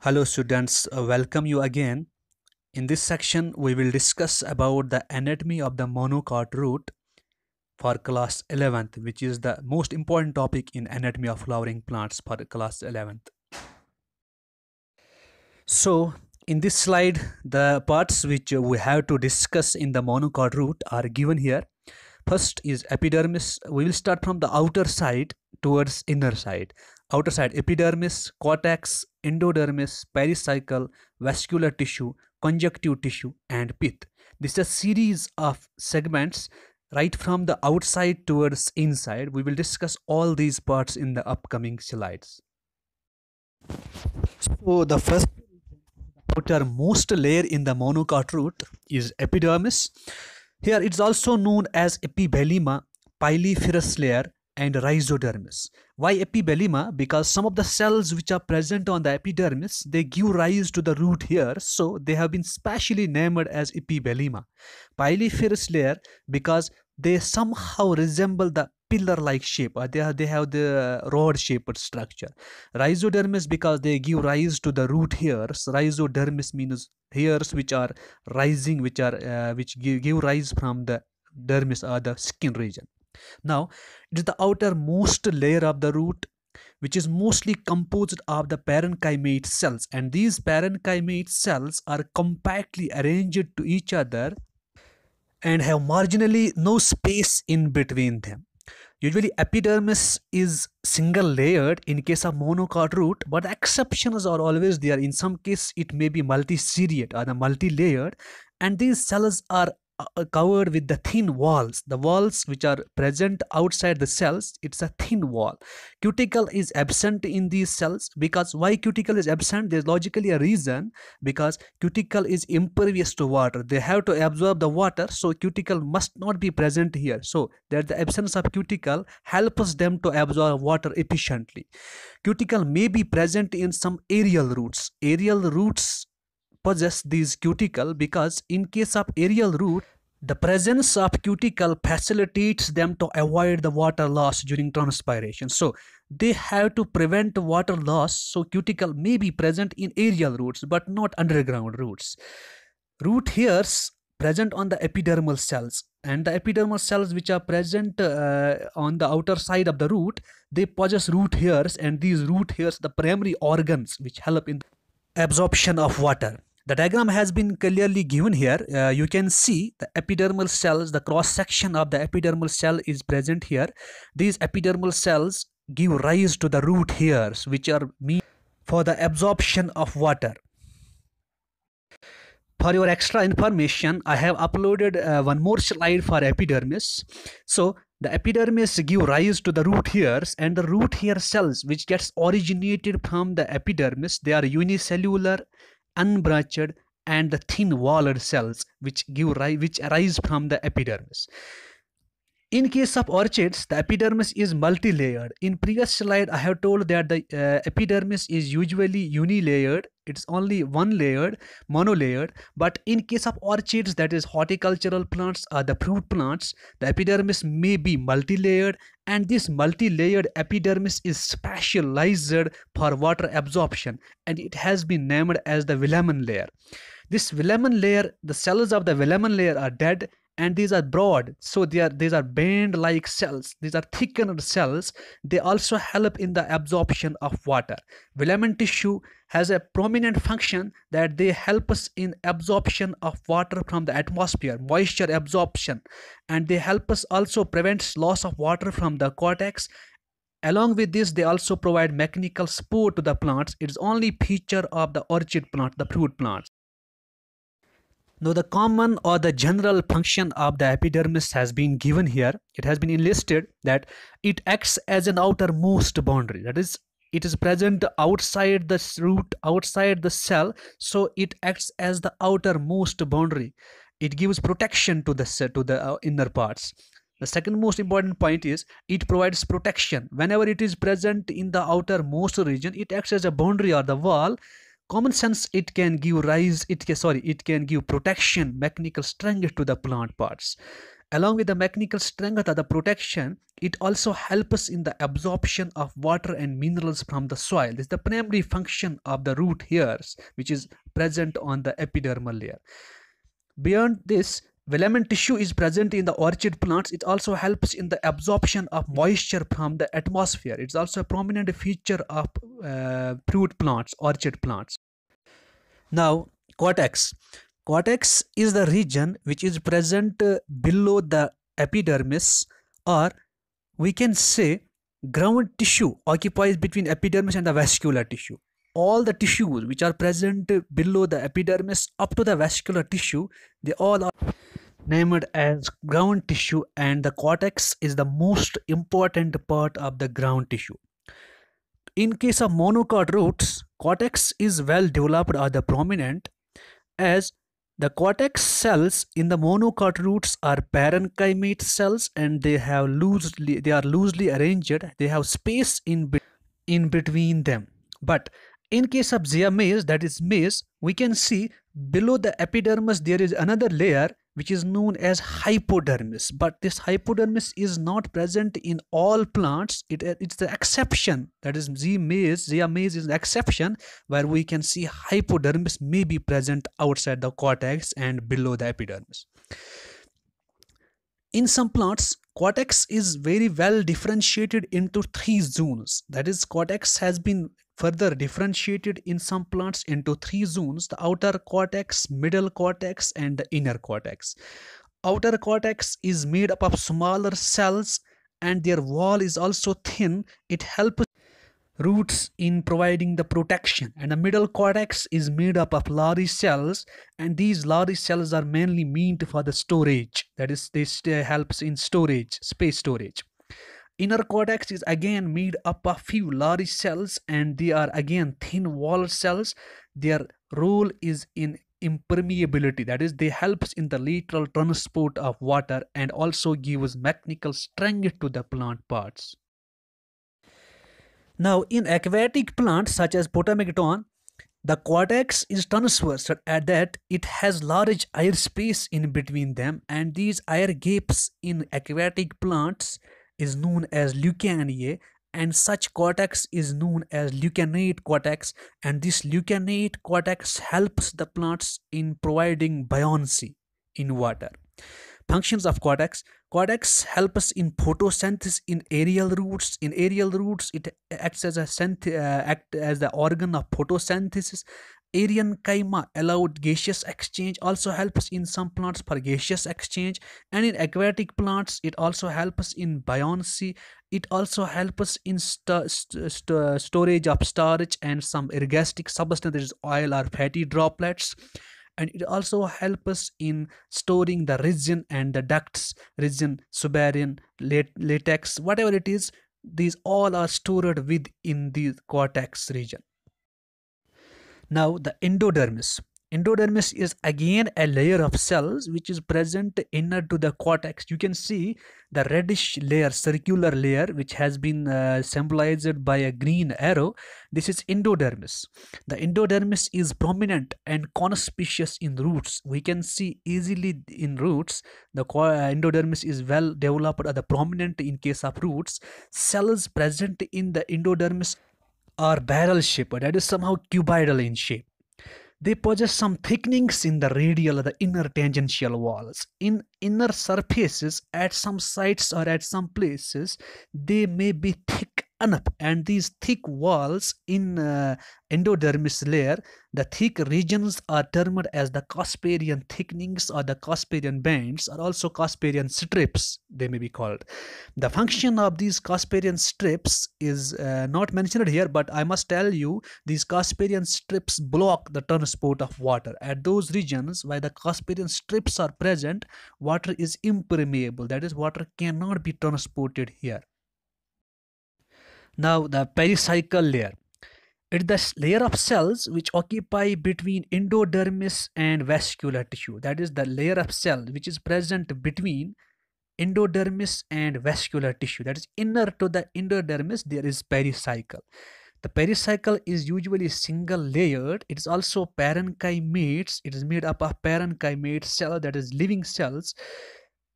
Hello students, welcome you again. In this section, we will discuss about the anatomy of the monocot root for class 11th, which is the most important topic in anatomy of flowering plants for class 11th. So, in this slide, the parts which we have to discuss in the monocot root are given here. First is epidermis. We will start from the outer side towards inner side. Outer side epidermis, cortex, endodermis, pericycle, vascular tissue, conjunctive tissue, and pith. This is a series of segments right from the outside towards inside. We will discuss all these parts in the upcoming slides. So the first outermost layer in the monocot root is epidermis. Here it's also known as epibellema, pyliferous layer, and rhizodermis. Why epibellema? Because some of the cells which are present on the epidermis, they give rise to the root here, so they have been specially named as epibellema. Pyliferous layer because they somehow resemble the pillar-like shape, or they have the rod-shaped structure. Rhizodermis because they give rise to the root hairs. Rhizodermis means hairs which are rising, which give rise from the dermis or the skin region. Now, it is the outermost layer of the root which is mostly composed of the parenchymatous cells, and these parenchymatous cells are compactly arranged to each other and have marginally no space in between them. Usually epidermis is single layered in case of monocot root, but exceptions are always there. In some case it may be multi-seriate or the multi-layered, and these cells are covered with the thin walls. The walls which are present outside the cells, it's a thin wall. Cuticle is absent in these cells. Because why cuticle is absent? There's logically a reason. Because cuticle is impervious to water, they have to absorb the water, so cuticle must not be present here. So that the absence of cuticle helps them to absorb water efficiently. Cuticle may be present in some aerial roots. Aerial roots possess these cuticle because in case of aerial root, the presence of cuticle facilitates them to avoid the water loss during transpiration. So they have to prevent water loss, so cuticle may be present in aerial roots but not underground roots. Root hairs present on the epidermal cells, and the epidermal cells which are present on the outer side of the root, they possess root hairs, and these root hairs the primary organs which help in absorption of water. The diagram has been clearly given here. You can see the epidermal cells, the cross section of the epidermal cell is present here. These epidermal cells give rise to the root hairs which are meant for the absorption of water. For your extra information, I have uploaded one more slide for epidermis. So the epidermis give rise to the root hairs, and the root hair cells which gets originated from the epidermis, they are unicellular, unbranched, and the thin walled cells which arise from the epidermis. In case of orchids, the epidermis is multi-layered. In previous slide, I have told that the epidermis is usually unilayered. It's only one layered, monolayered. But in case of orchids, that is horticultural plants or the fruit plants, the epidermis may be multi-layered, and this multi-layered epidermis is specialized for water absorption, and it has been named as the velamen layer. This velamen layer, the cells of the velamen layer are dead, and these are broad, so these are band like cells, these are thickened cells. They also help in the absorption of water. Velamen tissue has a prominent function that they help us in absorption of water from the atmosphere, moisture absorption, and they help us also prevent loss of water from the cortex. Along with this, they also provide mechanical support to the plants. It's only feature of the orchid plant, the fruit plants. Now, the common or the general function of the epidermis has been given here. It has been enlisted that it acts as an outermost boundary. That is, it is present outside the root, outside the cell, so it acts as the outermost boundary. It gives protection to the inner parts. The second most important point is it provides protection. Whenever it is present in the outermost region, it acts as a boundary or the wall. Common sense, it can give protection, mechanical strength to the plant parts. Along with the mechanical strength or the protection, it also helps in the absorption of water and minerals from the soil. This is the primary function of the root hairs, which is present on the epidermal layer. Beyond this, filament tissue is present in the orchid plants. It also helps in the absorption of moisture from the atmosphere. It's also a prominent feature of fruit plants, orchid plants. Now, cortex. Cortex is the region which is present below the epidermis, or we can say ground tissue occupies between epidermis and the vascular tissue. All the tissues which are present below the epidermis up to the vascular tissue, they all are named as ground tissue, and the cortex is the most important part of the ground tissue. In case of monocot roots, cortex is well developed or the prominent, as the cortex cells in the monocot roots are parenchymatous cells, and they are loosely arranged. They have space in between them. But in case of Zea mays, that is maize, we can see below the epidermis there is another layer which is known as hypodermis. But this hypodermis is not present in all plants. It's the exception. That is Zea mays is an exception where we can see hypodermis may be present outside the cortex and below the epidermis. In some plants, cortex is very well differentiated into three zones. That is, cortex has been further differentiated in some plants into three zones: the outer cortex, middle cortex, and the inner cortex. Outer cortex is made up of smaller cells, and their wall is also thin. It helps roots in providing the protection. And the middle cortex is made up of large cells, and these large cells are mainly meant for the storage. That is, this helps in storage, space storage. Inner cortex is again made up of few large cells, and they are again thin walled cells. Their role is in impermeability. That is, they helps in the lateral transport of water and also gives mechanical strength to the plant parts. Now, in aquatic plants such as Potamogeton, the cortex is transverse at that it has large air space in between them, and these air gaps in aquatic plants is known as leucaniae, and such cortex is known as leucanate cortex, and this leucanate cortex helps the plants in providing buoyancy in water. Functions of cortex: cortex helps in photosynthesis in aerial roots. In aerial roots, it acts as the organ of photosynthesis. Aerenchyma allowed gaseous exchange, also helps in some plants for gaseous exchange, and in aquatic plants it also helps in buoyancy. It also helps in storage of starch and some ergastric substance, that is oil or fatty droplets, and it also helps in storing the resin and the ducts, resin, suberin, latex, whatever it is. These all are stored within the cortex region. Now, the endodermis. Endodermis is again a layer of cells which is present inner to the cortex. You can see the reddish layer, circular layer, which has been symbolized by a green arrow. This is endodermis. The endodermis is prominent and conspicuous in roots. We can see easily in roots. The endodermis is well developed or the prominent in case of roots. Cells present in the endodermis are barrel shaped, that is somehow cuboidal in shape. They possess some thickenings in the radial or the inner tangential walls. In inner surfaces, at some sites or at some places, they may be thick enough, and these thick walls in endodermis layer, the thick regions are termed as the Casparian thickenings or the Casparian bands, or also Casparian strips, they may be called. The function of these Casparian strips is not mentioned here, but I must tell you, these Casparian strips block the transport of water. At those regions where the Casparian strips are present, water is impermeable, that is, water cannot be transported here. Now, the pericycle layer. It is the layer of cells which occupy between endodermis and vascular tissue. That is the layer of cell which is present between endodermis and vascular tissue. That is, inner to the endodermis there is pericycle. The pericycle is usually single layered. It is also parenchymates. It is made up of parenchymates cell, that is living cells.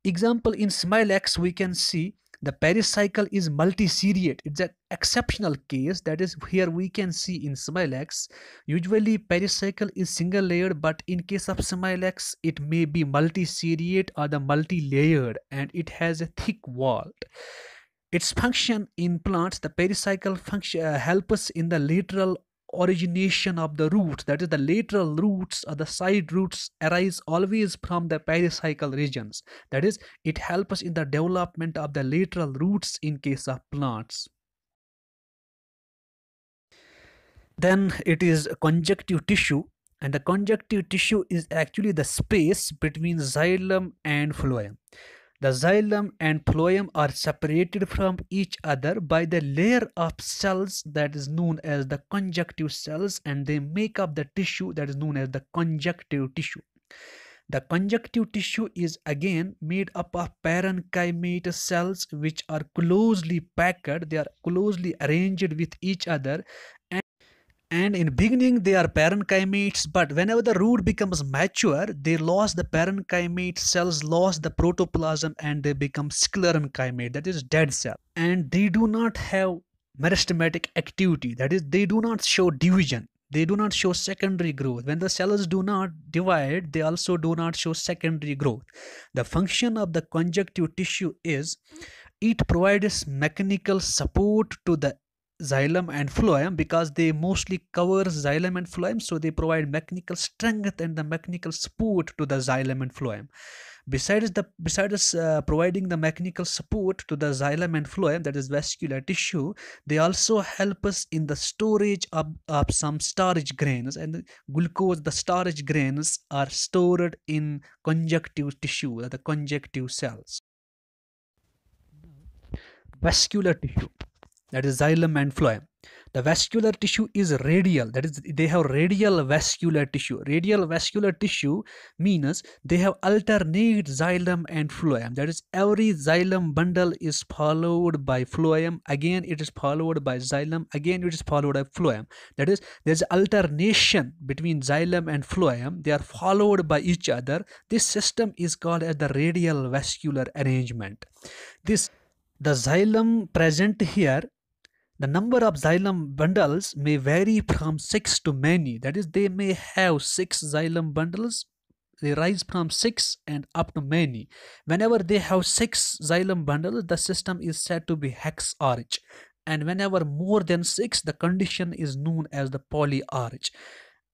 Example, in Smilex we can see the pericycle is multi-seriate. It's an exceptional case. That is, here we can see in Smilex usually pericycle is single layered, but in case of Smilex it may be multi-seriate or the multi-layered, and it has a thick wall. Its function in plants, the pericycle function help us in the lateral origination of the roots. That is, the lateral roots or the side roots arise always from the pericycle regions. That is, it helps us in the development of the lateral roots in case of plants. Then it is conjunctive tissue, and the conjunctive tissue is actually the space between xylem and phloem. The xylem and phloem are separated from each other by the layer of cells that is known as the conjunctive cells, and they make up the tissue that is known as the conjunctive tissue. The conjunctive tissue is again made up of parenchymatous cells which are closely packed, they are closely arranged with each other, and in beginning they are parenchymates, but whenever the root becomes mature, they lost the parenchymatous cells, lost the protoplasm, and they become sclerenchymates, that is dead cell. And they do not have meristematic activity, that is they do not show division, they do not show secondary growth. When the cells do not divide, they also do not show secondary growth. The function of the conjunctive tissue is it provides mechanical support to the xylem and phloem, because they mostly cover xylem and phloem, so they provide mechanical strength and the mechanical support to the xylem and phloem. Besides providing the mechanical support to the xylem and phloem, that is vascular tissue, they also help us in the storage of some starch grains, and glucose, the starch grains are stored in conjunctive tissue, the conjunctive cells. Vascular tissue, that is xylem and phloem. The vascular tissue is radial, that is they have radial vascular tissue. Radial vascular tissue means they have alternate xylem and phloem, that is every xylem bundle is followed by phloem, again it is followed by xylem, again it is followed by phloem. That is, there is alternation between xylem and phloem, they are followed by each other. This system is called as the radial vascular arrangement. The xylem present here, the number of xylem bundles may vary from 6 to many, that is they may have 6 xylem bundles, they rise from 6 and up to many. Whenever they have 6 xylem bundles, the system is said to be hexarch, and whenever more than 6, the condition is known as the polyarch.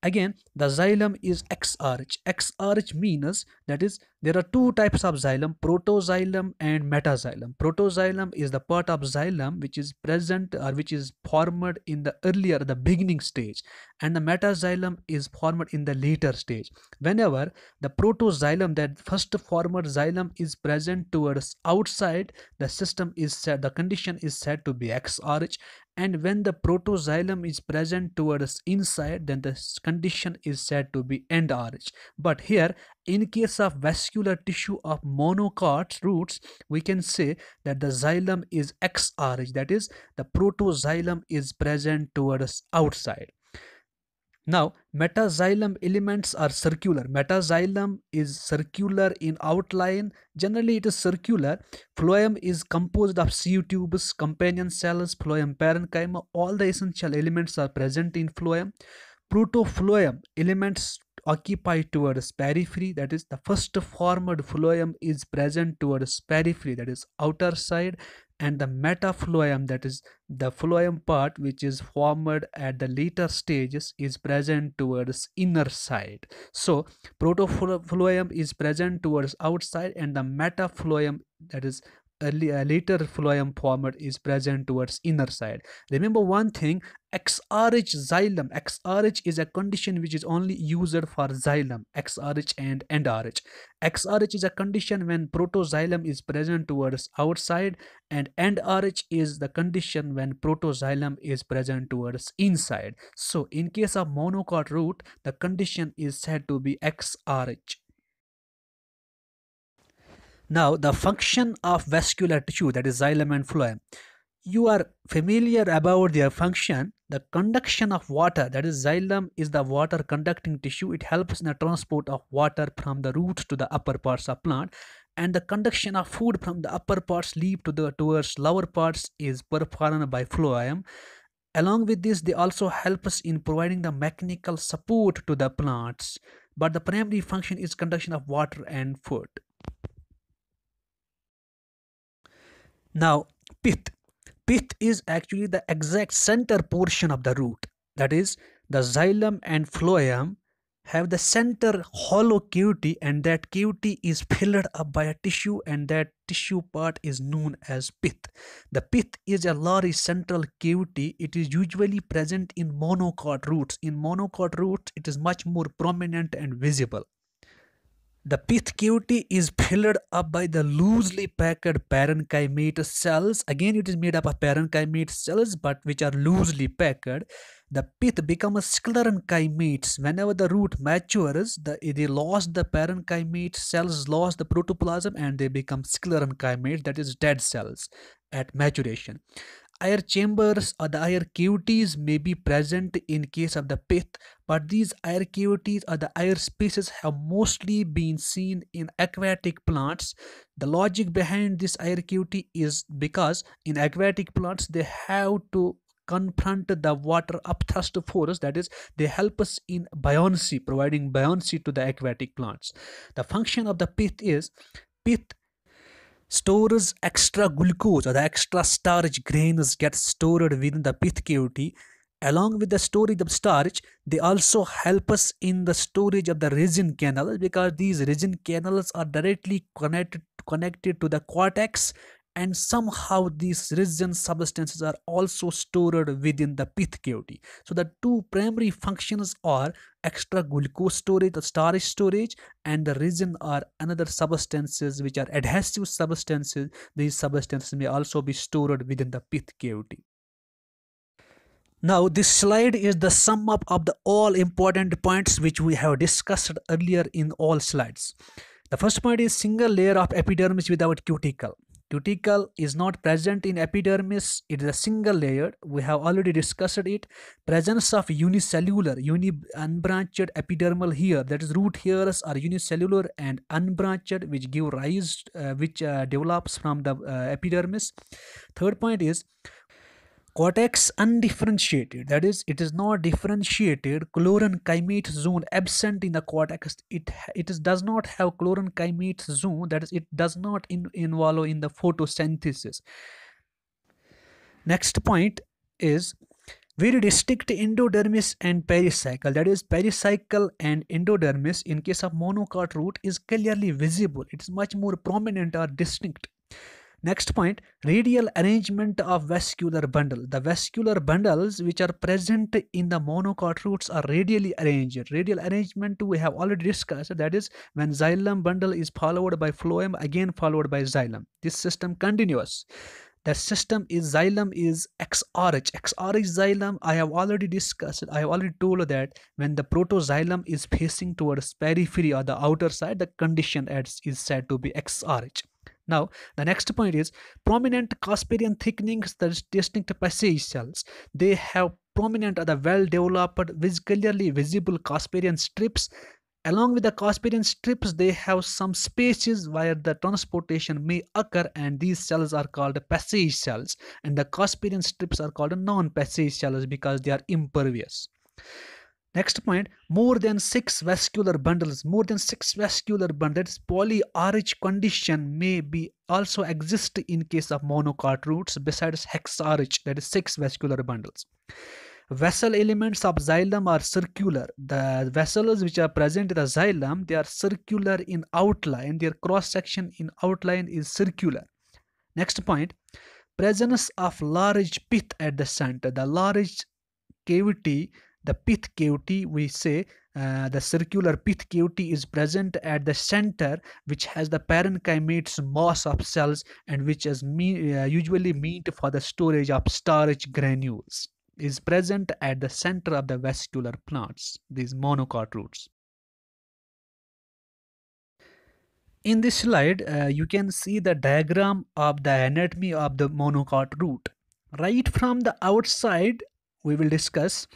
Again, the xylem is exarch. Exarch means, that is, there are two types of xylem, protoxylem and metaxylem. Protoxylem is the part of xylem which is present or which is formed in the beginning stage, and the metaxylem is formed in the later stage. Whenever the protoxylem, that first formed xylem, is present towards outside, the condition is said to be exarch, and when the protoxylem is present towards inside, then the condition is said to be endarch. But here, in case of vascular tissue of monocot roots, we can say that the xylem is exarch, that is the protoxylem is present towards outside. Now, metaxylem elements are circular. Metaxylem is circular in outline. Generally, it is circular. Phloem is composed of pseudotubes, companion cells, phloem parenchyma. All the essential elements are present in phloem. Protophloem elements occupy towards periphery, that is the first formed phloem is present towards periphery, that is outer side, and the metaphloem, that is the phloem part which is formed at the later stages, is present towards inner side. So protophloem is present towards outside, and the metaphloem, that is later phloem formed, is present towards inner side. Remember one thing, exarch xylem, exarch is a condition which is only used for xylem, exarch and endarch. Exarch is a condition when protoxylem is present towards outside, and endarch is the condition when protoxylem is present towards inside. So in case of monocot root, the condition is said to be exarch. Now, the function of vascular tissue, that is xylem and phloem, you are familiar about their function. The conduction of water, that is xylem is the water conducting tissue. It helps in the transport of water from the root to the upper parts of plant, and the conduction of food from the upper parts leap to the towards lower parts is performed by phloem. Along with this, they also help us in providing the mechanical support to the plants, but the primary function is conduction of water and food. Now, pith. Pith is actually the exact center portion of the root. That is, the xylem and phloem have the center hollow cavity, and that cavity is filled up by a tissue, and that tissue part is known as pith. The pith is a large central cavity. It is usually present in monocot roots. In monocot roots, it is much more prominent and visible. The pith cavity is filled up by the loosely packed parenchymatous cells. Again, it is made up of parenchymatous cells, but which are loosely packed. The pith becomes sclerenchymates. Whenever the root matures, they lost the parenchymatous cells, lost the protoplasm, and they become sclerenchymates, that is dead cells at maturation. Air chambers or the air cavities may be present in case of the pith, but these air cavities or the air spaces have mostly been seen in aquatic plants. The logic behind this air cavity is because in aquatic plants they have to confront the water upthrust force, that is, they help us in buoyancy, providing buoyancy to the aquatic plants. The function of the pith stores extra glucose or the extra starch grains get stored within the pith cavity. Along with the storage of starch, they also help us in the storage of the resin canals, because these resin canals are directly connected to the cortex, and somehow these resin substances are also stored within the pith cavity. So the two primary functions are extra glucose storage, the starch storage, and the resin are another substances which are adhesive substances. These substances may also be stored within the pith cavity. Now this slide is the sum up of the all important points which we have discussed earlier in all slides. The first point is single layer of epidermis without cuticle. Cuticle is not present in epidermis. It is a single layer. We have already discussed it. Presence of unicellular, unbranched epidermal hair, that is root hairs are unicellular and unbranched, which give rise, which develops from the epidermis. Third point is cortex undifferentiated, that is, it is not differentiated. Chlorenchymates zone absent in the cortex. Does not have chlorenchymates zone, that is, it does not involve in the photosynthesis. Next point is very distinct endodermis and pericycle, that is, pericycle and endodermis in case of monocot root is clearly visible. It is much more prominent or distinct. Next point, radial arrangement of vascular bundle. The vascular bundles which are present in the monocot roots are radially arranged. Radial arrangement we have already discussed, that is, when xylem bundle is followed by phloem, again followed by xylem. This system continuous. The system is xylem is XRH. XRH xylem I have already discussed. I have already told that when the protoxylem is facing towards periphery or the outer side, the condition is said to be XRH. Now, the next point is prominent Casparian thickenings, the distinct passage cells. They have prominent or the well-developed, clearly visible Casparian strips. Along with the Casparian strips, they have some spaces where the transportation may occur, and these cells are called passage cells. And the Casparian strips are called non-passage cells because they are impervious. Next point, more than 6 vascular bundles. More than 6 vascular bundles. Poly-RH condition may be also exist in case of monocot roots besides hex-RH, that is 6 vascular bundles. Vessel elements of xylem are circular. The vessels which are present in the xylem, they are circular in outline. Their cross-section in outline is circular. Next point, presence of large pith at the center. The large cavity, the pith cavity, we say the circular pith cavity is present at the center, which has the parenchymates mass of cells and which is usually meant for the storage of starch granules, is present at the center of the vascular plants, these monocot roots. In this slide, you can see the diagram of the anatomy of the monocot root. Right from the outside, we will discuss.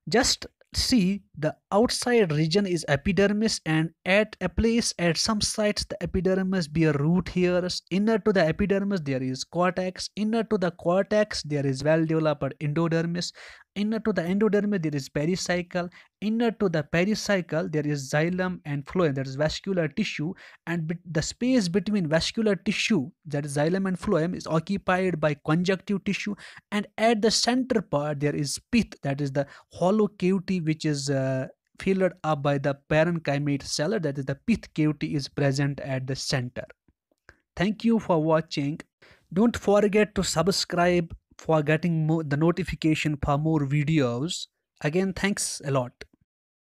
Just see, the outside region is epidermis, and at a place at some sites the epidermis bear root hairs. Inner to the epidermis there is cortex. Inner to the cortex there is well developed endodermis. Inner to the endodermis there is pericycle. Inner to the pericycle there is xylem and phloem, that is vascular tissue. And the space between vascular tissue, that is xylem and phloem, is occupied by conjunctive tissue. And at the center part there is pith, that is the hollow cavity which is filled up by the parenchymatous cell, that is the pith cavity is present at the center. Thank you for watching. Don't forget to subscribe for getting the notification for more videos. Again, thanks a lot.